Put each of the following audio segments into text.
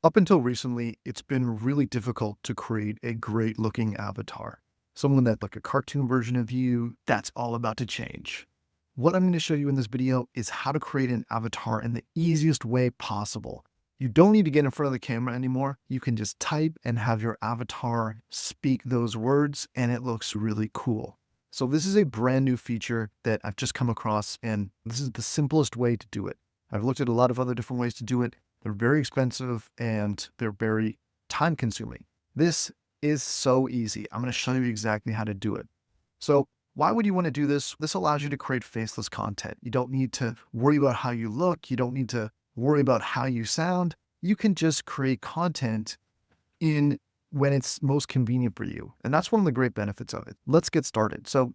Up until recently, it's been really difficult to create a great looking avatar. Someone that's like a cartoon version of you, that's all about to change. What I'm going to show you in this video is how to create an avatar in the easiest way possible. You don't need to get in front of the camera anymore. You can just type and have your avatar speak those words, and it looks really cool. So this is a brand new feature that I've just come across, and this is the simplest way to do it. I've looked at a lot of other different ways to do it. They're very expensive and they're very time consuming. This is so easy. I'm going to show you exactly how to do it. So why would you want to do this? This allows you to create faceless content. You don't need to worry about how you look. You don't need to worry about how you sound. You can just create content in when it's most convenient for you. And that's one of the great benefits of it. Let's get started. So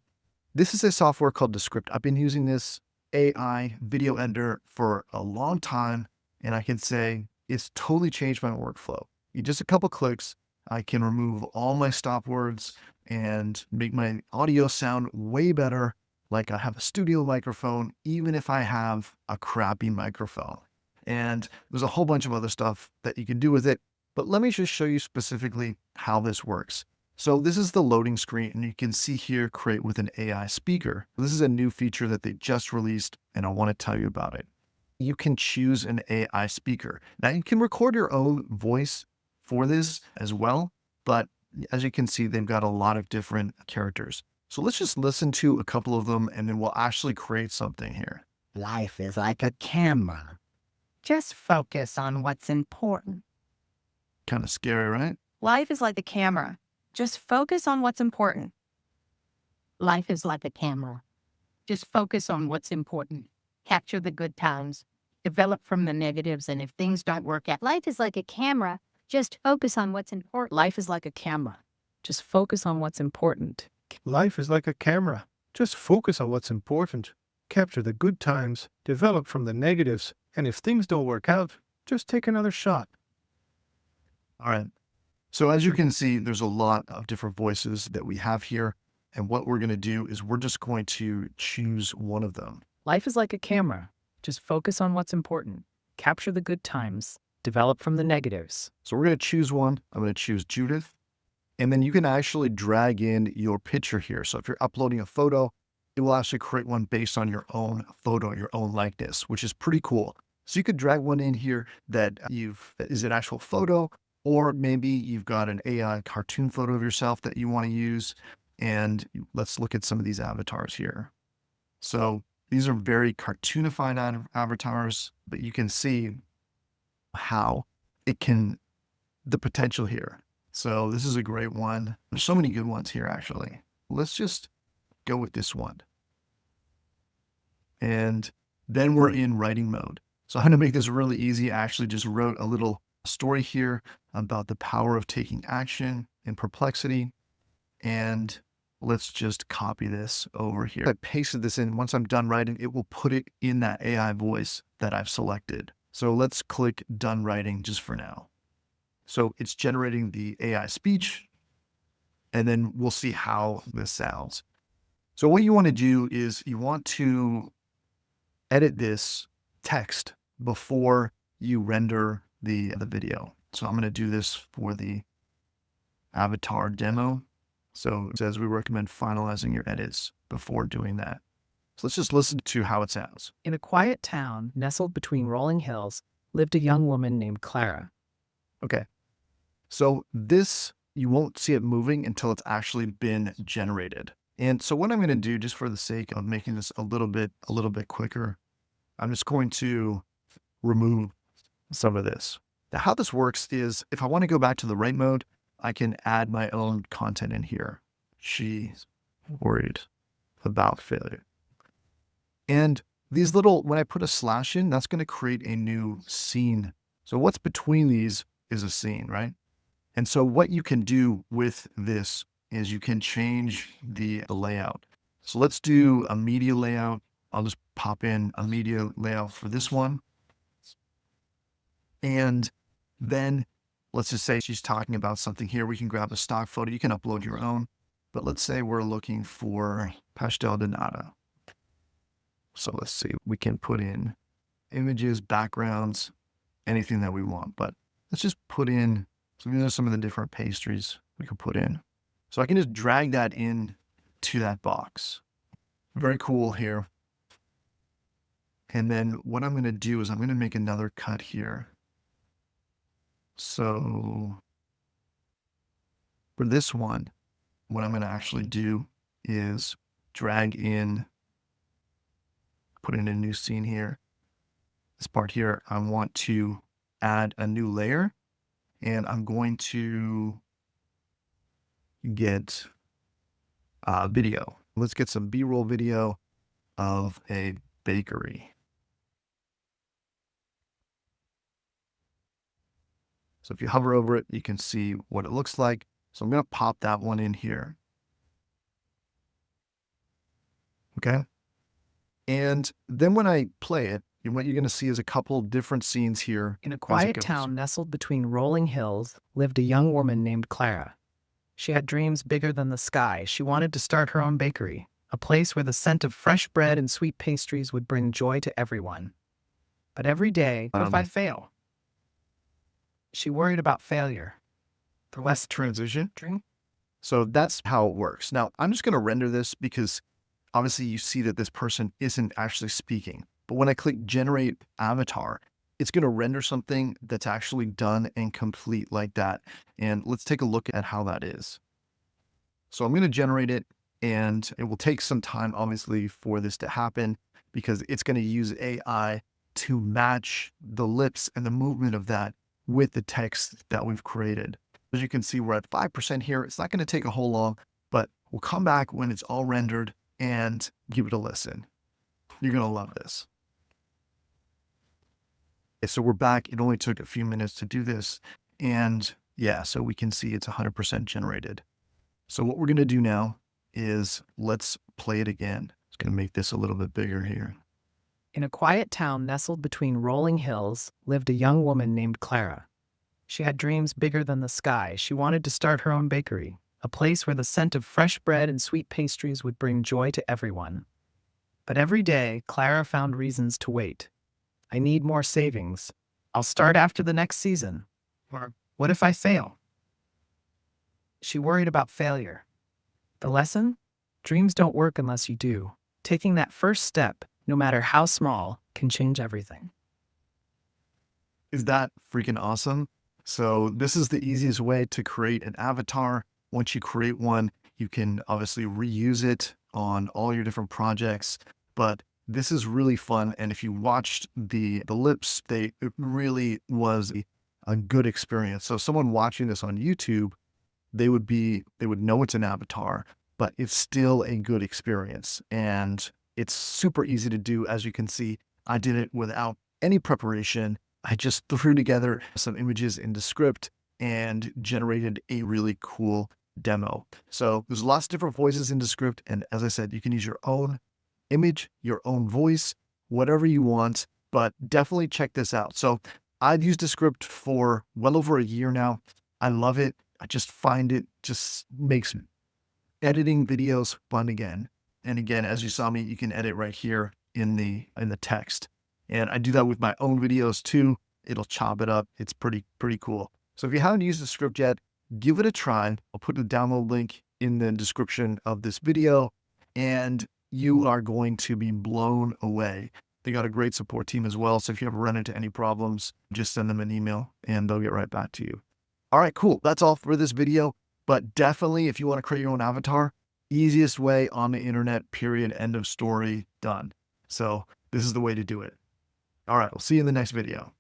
this is a software called Descript. I've been using this AI video editor for a long time, and I can say it's totally changed my workflow. In just a couple clicks, I can remove all my stop words and make my audio sound way better, like I have a studio microphone, even if I have a crappy microphone. And there's a whole bunch of other stuff that you can do with it, but let me just show you specifically how this works. So this is the loading screen, and you can see here, create with an AI speaker. This is a new feature that they just released, and I want to tell you about it. You can choose an AI speaker. Now you can record your own voice for this as well, but as you can see, they've got a lot of different characters. So let's just listen to a couple of them, and then we'll actually create something here. Life is like a camera. Just focus on what's important. Kind of scary, right? Life is like a camera. Just focus on what's important. Life is like a camera. Just focus on what's important. Capture the good times. Develop from the negatives, and if things don't work out, Life is like a camera. Just focus on what's important. Life is like a camera. Just focus on what's important. Life is like a camera. Just focus on what's important. Capture the good times, develop from the negatives, and if things don't work out, just take another shot. All right. So as you can see, there's a lot of different voices that we have here. And what we're going to do is we're just going to choose one of them. Life is like a camera. Just focus on what's important. Capture the good times. Develop from the negatives. So we're going to choose one. I'm going to choose Judith. And then you can actually drag in your picture here. So if you're uploading a photo, it will actually create one based on your own photo, your own likeness, which is pretty cool. So you could drag one in here that is an actual photo, or maybe you've got an AI cartoon photo of yourself that you want to use. And let's look at some of these avatars here. So these are very cartoonified avatars, but you can see how the potential here. So this is a great one. There's so many good ones here, actually. Let's just go with this one. And then we're in writing mode. So I'm going to make this really easy. I actually just wrote a little story here about the power of taking action in perplexity. And let's just copy this over here. I pasted this in. Once I'm done writing, it will put it in that AI voice that I've selected. So let's click done writing just for now. So it's generating the AI speech, and then we'll see how this sounds. So what you want to do is you want to edit this text before you render the video. So I'm going to do this for the avatar demo. So it says we recommend finalizing your edits before doing that. So let's just listen to how it sounds. In a quiet town nestled between rolling hills lived a young woman named Clara. Okay. So this, you won't see it moving until it's actually been generated. And so what I'm going to do, just for the sake of making this a little bit quicker, I'm just going to remove some of this. Now, how this works is if I want to go back to the write mode, I can add my own content in here. She's worried about failure. And these little, when I put a slash in, that's going to create a new scene. So what's between these is a scene, right? And so what you can do with this is you can change the layout. So let's do a media layout. I'll just pop in a media layout for this one. And then let's just say she's talking about something here. We can grab a stock photo. You can upload your own. But let's say we're looking for pastel de nada. So let's see, we can put in images, backgrounds, anything that we want. But let's just put in, so these are some of the different pastries we can put in. So I can just drag that in to that box. Very cool here. And then what I'm going to do is I'm going to make another cut here. So for this one, what I'm going to actually do is drag in, put in a new scene here. This part here, I want to add a new layer, and I'm going to get video. Let's get some B-roll video of a bakery. So if you hover over it, you can see what it looks like. So I'm going to pop that one in here. Okay. And then when I play it, what you're going to see is a couple different scenes here. In a as it quiet goes. town nestled between rolling hills lived a young woman named Clara. She had dreams bigger than the sky. She wanted to start her own bakery, a place where the scent of fresh bread and sweet pastries would bring joy to everyone. But every day, what if I fail? She worried about failure. The less Transition. dream. So that's how it works. Now, I'm just going to render this because obviously you see that this person isn't actually speaking. But when I click generate avatar, it's going to render something that's actually done and complete like that. And let's take a look at how that is. So I'm going to generate it, and it will take some time, obviously, for this to happen because it's going to use AI to match the lips and the movement of that with the text that we've created. As you can see, we're at 5% here. It's not going to take a whole long, but we'll come back when it's all rendered and give it a listen. You're going to love this. Okay, so we're back. It only took a few minutes to do this. And yeah, so we can see it's 100% generated. So what we're going to do now is let's play it again. It's going to make this a little bit bigger here. In a quiet town nestled between rolling hills lived a young woman named Clara. She had dreams bigger than the sky. She wanted to start her own bakery, a place where the scent of fresh bread and sweet pastries would bring joy to everyone. But every day, Clara found reasons to wait. I need more savings. I'll start after the next season. Or what if I fail? She worried about failure. The lesson? Dreams don't work unless you do. Taking that first step, no matter how small, can change everything. Is that freaking awesome? So this is the easiest way to create an avatar. Once you create one, you can obviously reuse it on all your different projects, but this is really fun. And if you watched the lips, it really was a good experience. So someone watching this on YouTube, they would know it's an avatar, but it's still a good experience. And it's super easy to do. As you can see, I did it without any preparation. I just threw together some images in Descript and generated a really cool demo. So there's lots of different voices in Descript. And as I said, you can use your own image, your own voice, whatever you want, but definitely check this out. So I've used Descript for well over a year now. I love it. I just find it just makes editing videos fun again. And again, as you saw me, you can edit right here in the text. And I do that with my own videos too. It'll chop it up. It's pretty cool. So if you haven't used Descript yet, give it a try. I'll put the download link in the description of this video, and you are going to be blown away. They got a great support team as well. So if you ever run into any problems, just send them an email and they'll get right back to you. All right, cool. That's all for this video. But definitely, if you want to create your own avatar, easiest way on the internet, period, end of story, done. So this is the way to do it. All right, we'll see you in the next video.